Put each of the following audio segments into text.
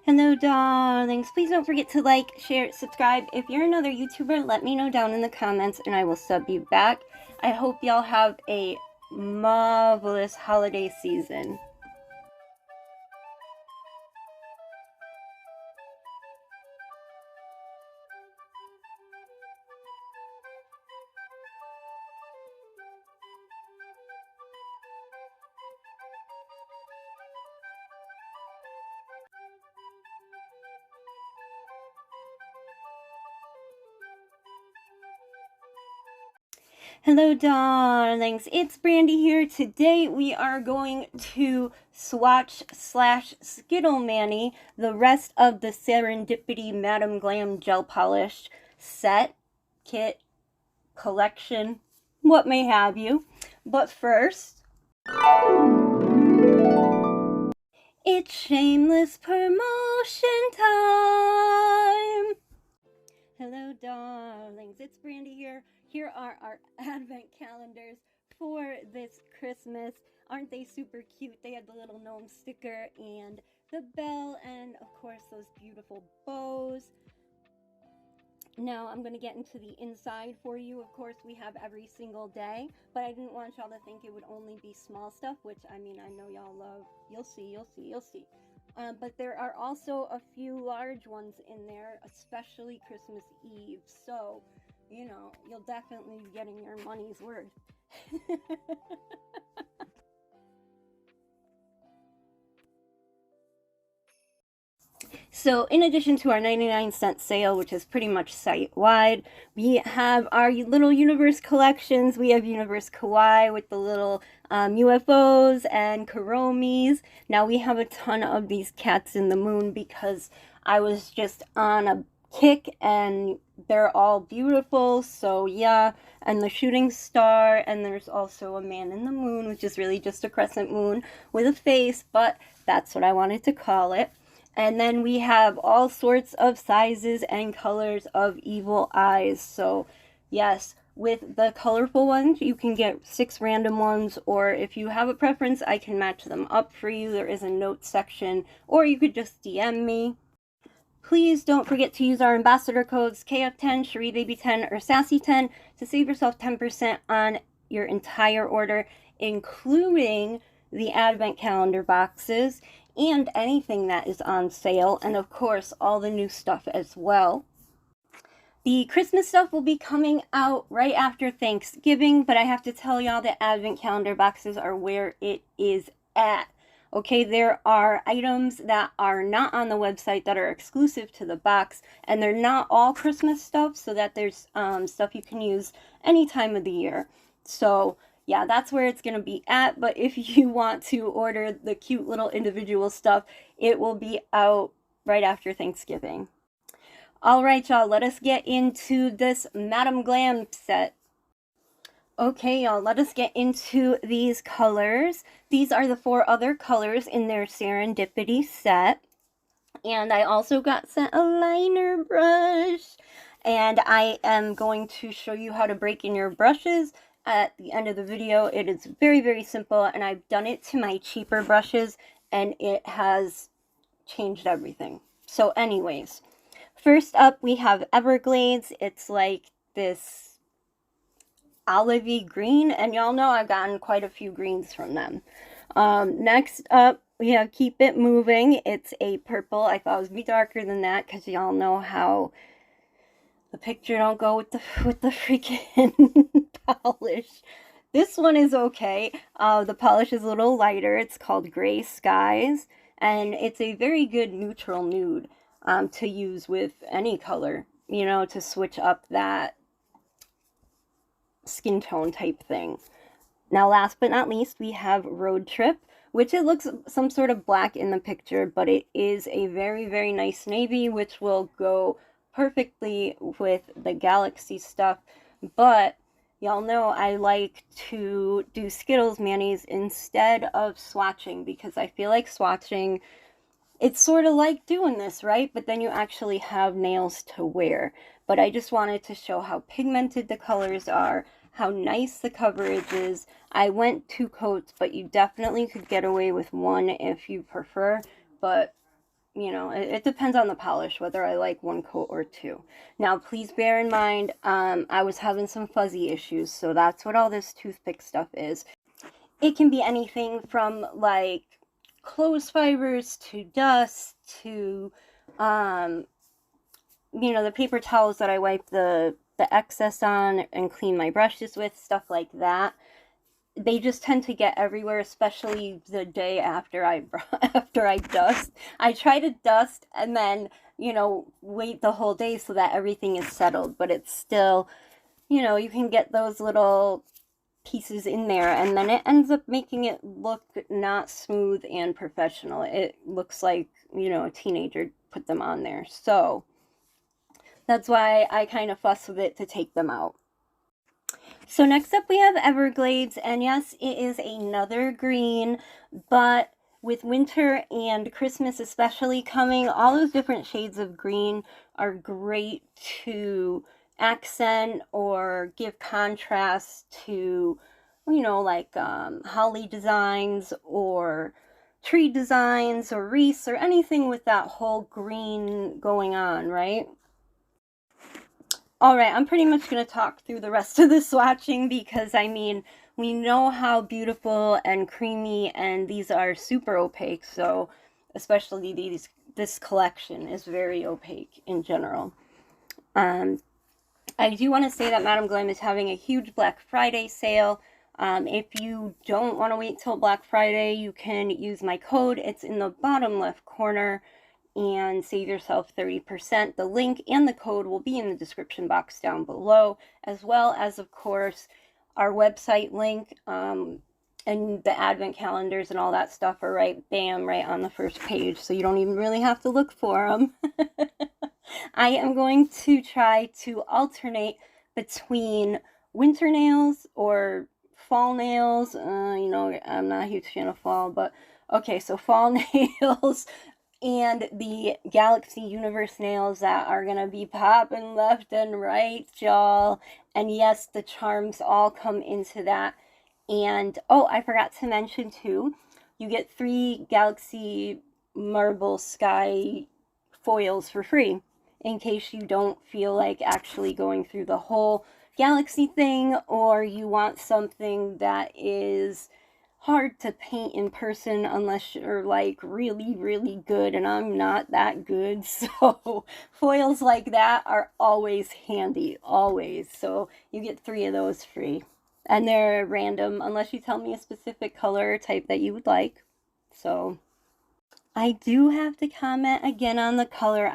Hello, darlings. Please don't forget to like, share, subscribe. If you're another YouTuber, let me know down in the comments and I will sub you back. I hope y'all have a marvelous holiday season. Hello, darlings. It's Brandy here. Today we are going to swatch / Skittle Manny the rest of the Serendipity Madam Glam gel polish set, kit, collection, what may have you. But first, it's shameless promotion time! Hello, darlings. It's Brandy here. Here are our advent calendars for this Christmas. Aren't they super cute? They had the little gnome sticker and the bell and, of course, those beautiful bows. Now, I'm going to get into the inside for you. Of course, we have every single day, but I didn't want y'all to think it would only be small stuff, which, I mean, I know y'all love. You'll see. But there are also a few large ones in there, especially Christmas Eve. So, you know, you'll definitely be getting your money's worth. So in addition to our 99-cent sale, which is pretty much site-wide, we have our little universe collections. We have Universe Kawaii with the little UFOs and Kuromis. Now we have a ton of these cats in the moon because I was just on a kick and they're all beautiful. So yeah, and the shooting star, and there's also a man in the moon, which is really just a crescent moon with a face, but that's what I wanted to call it. And then we have all sorts of sizes and colors of evil eyes. So yes, with the colorful ones, you can get 6 random ones, or if you have a preference, I can match them up for you. There is a note section, or you could just DM me. Please don't forget to use our ambassador codes KF10, CherieBaby10, or Sassy10 to save yourself 10% on your entire order, including the advent calendar boxes and anything that is on sale, and of course all the new stuff as well. The Christmas stuff will be coming out right after Thanksgiving, but I have to tell y'all that advent calendar boxes are where it is at. Okay, there are items that are not on the website that are exclusive to the box, and they're not all Christmas stuff, so that there's stuff you can use any time of the year. So yeah, that's where it's going to be at. But if you want to order the cute little individual stuff, it will be out right after Thanksgiving. All right, y'all, let us get into this Madam Glam set. Okay, y'all, let us get into these colors. These are the 4 other colors in their Serendipity set. And I also got sent a liner brush. And I am going to show you how to break in your brushes at the end of the video. It is very, very simple, and I've done it to my cheaper brushes, and it has changed everything. So anyways, first up we have Everglades. It's like this olivey green, and y'all know I've gotten quite a few greens from them. Next up we have Keep It Moving. It's a purple. I thought it was be darker than that because y'all know how the picture don't go with the freaking polish. This one is okay. The polish is a little lighter. It's called Gray Skies, and it's a very good neutral nude to use with any color, you know, to switch up that skin tone type thing. Now, last but not least, we have Road Trip, which it looks some sort of black in the picture, but it is a very, very nice navy, which will go perfectly with the Galaxy stuff. But y'all know I like to do Skittles manis instead of swatching, because I feel like swatching, it's sort of like doing this, right? But then you actually have nails to wear. But I just wanted to show how pigmented the colors are, how nice the coverage is. I went 2 coats, but you definitely could get away with 1 if you prefer. But you know, it depends on the polish, whether I like one coat or two. Now, please bear in mind, I was having some fuzzy issues, so that's what all this toothpick stuff is. It can be anything from, like, clothes fibers to dust to, you know, the paper towels that I wipe the excess on and clean my brushes with, stuff like that. They just tend to get everywhere, especially the day after I dust. I try to dust and then, you know, wait the whole day so that everything is settled, but it's still, you know, you can get those little pieces in there, and then it ends up making it look not smooth and professional. It looks like, you know, a teenager put them on there. So that's why I kind of fuss with it to take them out. So next up we have Everglades, and yes, it is another green, but with winter and Christmas especially coming, all those different shades of green are great to accent or give contrast to, you know, like holly designs or tree designs or wreaths or anything with that whole green going on, right? Alright, I'm pretty much going to talk through the rest of the swatching because, I mean, we know how beautiful and creamy, and these are super opaque, so especially this collection is very opaque in general. I do want to say that Madam Glam is having a huge Black Friday sale. If you don't want to wait till Black Friday, you can use my code. It's in the bottom left corner, and save yourself 30%. The link and the code will be in the description box down below, as well as, of course, our website link, and the advent calendars and all that stuff are right on the first page, so you don't even really have to look for them. I am going to try to alternate between winter nails or fall nails. You know, I'm not a huge fan of fall, but okay, so fall nails and the Galaxy Universe nails that are going to be popping left and right, y'all. And yes, the charms all come into that. And, oh, I forgot to mention, too, you get 3 Galaxy Marble Sky foils for free, in case you don't feel like actually going through the whole Galaxy thing, or you want something that is hard to paint in person unless you're like really, really good, and I'm not that good, so foils like that are always handy, always. So you get 3 of those free, and they're random unless you tell me a specific color or type that you would like. So I do have to comment again on the color.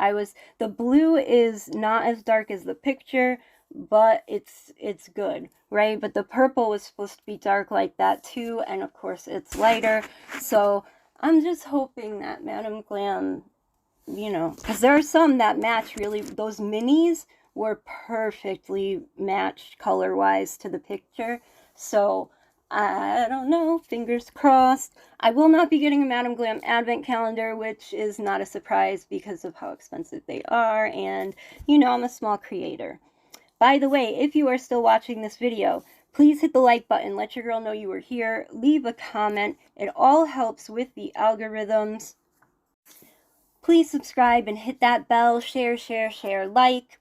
The blue is not as dark as the picture, but it's good, right? But the purple was supposed to be dark like that too, and of course it's lighter. So I'm just hoping that Madam Glam, you know, because there are some that match really. Those minis were perfectly matched color-wise to the picture. So I don't know, fingers crossed. I will not be getting a Madam Glam advent calendar, which is not a surprise because of how expensive they are, and you know I'm a small creator. By the way, if you are still watching this video, please hit the like button, let your girl know you were here, leave a comment. It all helps with the algorithms. Please subscribe and hit that bell, share, like.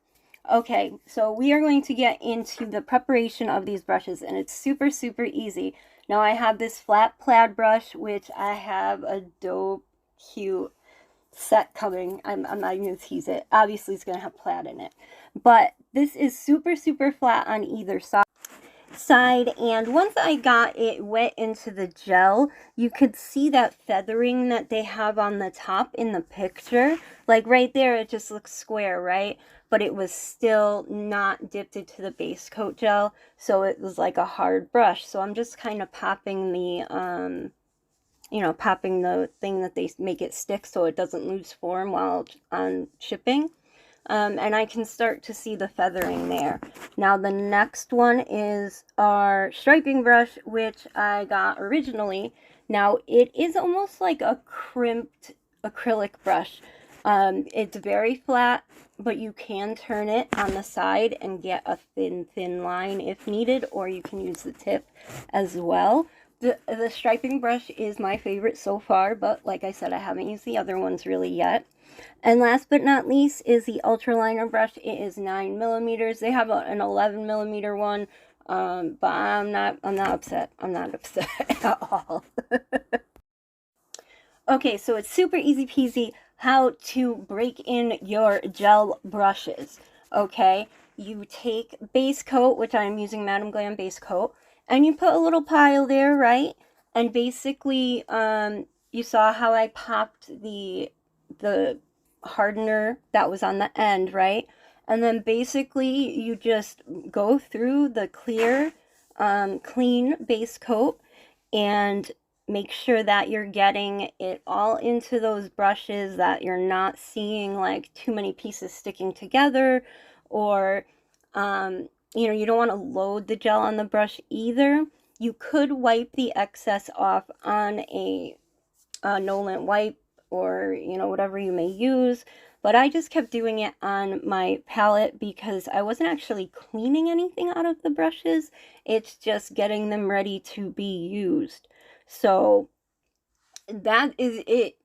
Okay, so we are going to get into the preparation of these brushes, and it's super, super easy. Now I have this flat plaid brush, which I have a dope, cute set coming. I'm not even going to tease it. Obviously, it's going to have plaid in it. But this is super, super flat on either side, and once I got it wet into the gel, you could see that feathering that they have on the top in the picture. Like right there, it just looks square, right? But it was still not dipped into the base coat gel, so it was like a hard brush. So I'm just kind of popping the, you know, popping the thing that they make it stick so it doesn't lose form while on shipping. And I can start to see the feathering there. Now the next one is our striping brush, which I got originally. Now it is almost like a crimped acrylic brush. It's very flat, but you can turn it on the side and get a thin line if needed, or you can use the tip as well. The striping brush is my favorite so far, but like I said, I haven't used the other ones really yet. And last but not least is the Ultraliner brush. It is 9mm. They have an 11mm one, but I'm not upset. I'm not upset at all. Okay, so it's super easy peasy how to break in your gel brushes. Okay, you take base coat, which I'm using Madam Glam base coat, and you put a little pile there, right? And basically, you saw how I popped the hardener that was on the end, right? And then basically you just go through the clear, clean base coat and make sure that you're getting it all into those brushes, that you're not seeing like too many pieces sticking together, or you know, you don't want to load the gel on the brush either. You could wipe the excess off on a no-lint wipe, or you know, whatever you may use, but I just kept doing it on my palette because I wasn't actually cleaning anything out of the brushes. It's just getting them ready to be used. So that is it.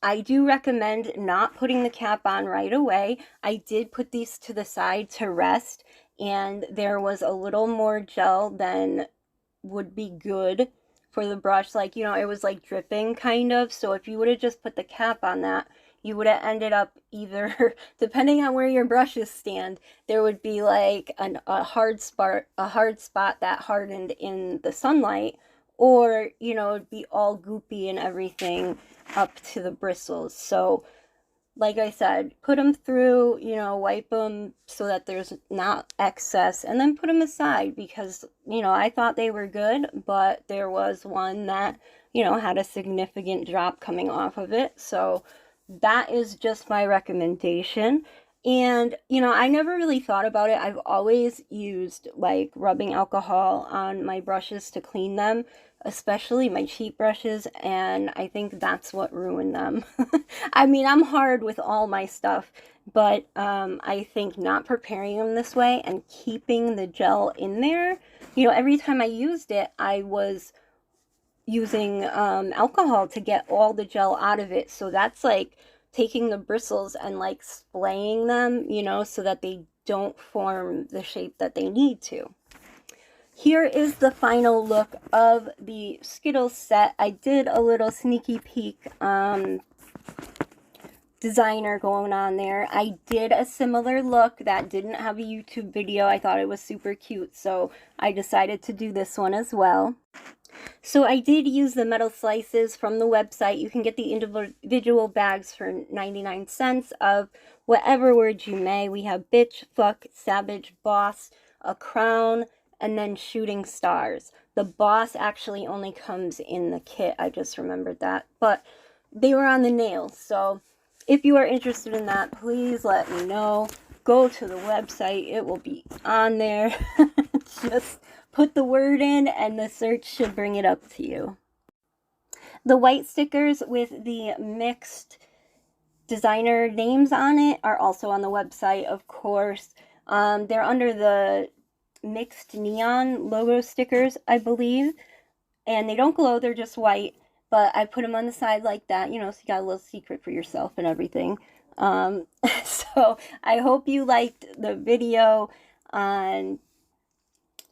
I do recommend not putting the cap on right away. I did put these to the side to rest, and there was a little more gel than would be good for the brush. Like, you know, it was like dripping kind of. So if you would have just put the cap on that, you would have ended up either, depending on where your brushes stand, there would be like a hard spot that hardened in the sunlight, or, you know, it'd be all goopy and everything up to the bristles. So like I said, put them through, you know, wipe them so that there's not excess, and then put them aside, because, you know, I thought they were good, but there was one that, you know, had a significant drop coming off of it. So that is just my recommendation. And, you know, I never really thought about it. I've always used like rubbing alcohol on my brushes to clean them, especially my cheap brushes, and I think that's what ruined them. I mean, I'm hard with all my stuff, but I think not preparing them this way and keeping the gel in there, you know, every time I used it, I was using alcohol to get all the gel out of it. So that's like taking the bristles and like splaying them, you know, so that they don't form the shape that they need to. Here is the final look of the Skittles set. I did a little sneaky peek designer going on there. I did a similar look that didn't have a YouTube video. I thought it was super cute, so I decided to do this one as well. So I did use the metal slices from the website. You can get the individual bags for 99 cents of whatever words you may. We have bitch, fuck, savage, boss, a crown, and then shooting stars. The boss actually only comes in the kit. I just remembered that. But they were on the nails. So if you are interested in that, please let me know. Go to the website. It will be on there. Just put the word in and the search should bring it up to you. The white stickers with the mixed designer names on it are also on the website, of course. They're under the mixed neon logo stickers, I believe. And they don't glow, they're just white. But I put them on the side like that, you know, so you got a little secret for yourself and everything. So I hope you liked the video.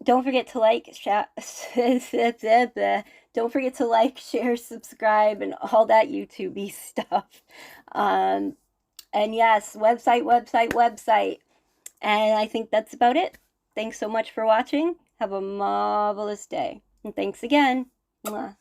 Don't forget to like, don't forget to like, share, subscribe, and all that YouTube-y stuff. And yes, website. And I think that's about it. Thanks so much for watching. Have a marvelous day. And thanks again. Mwah.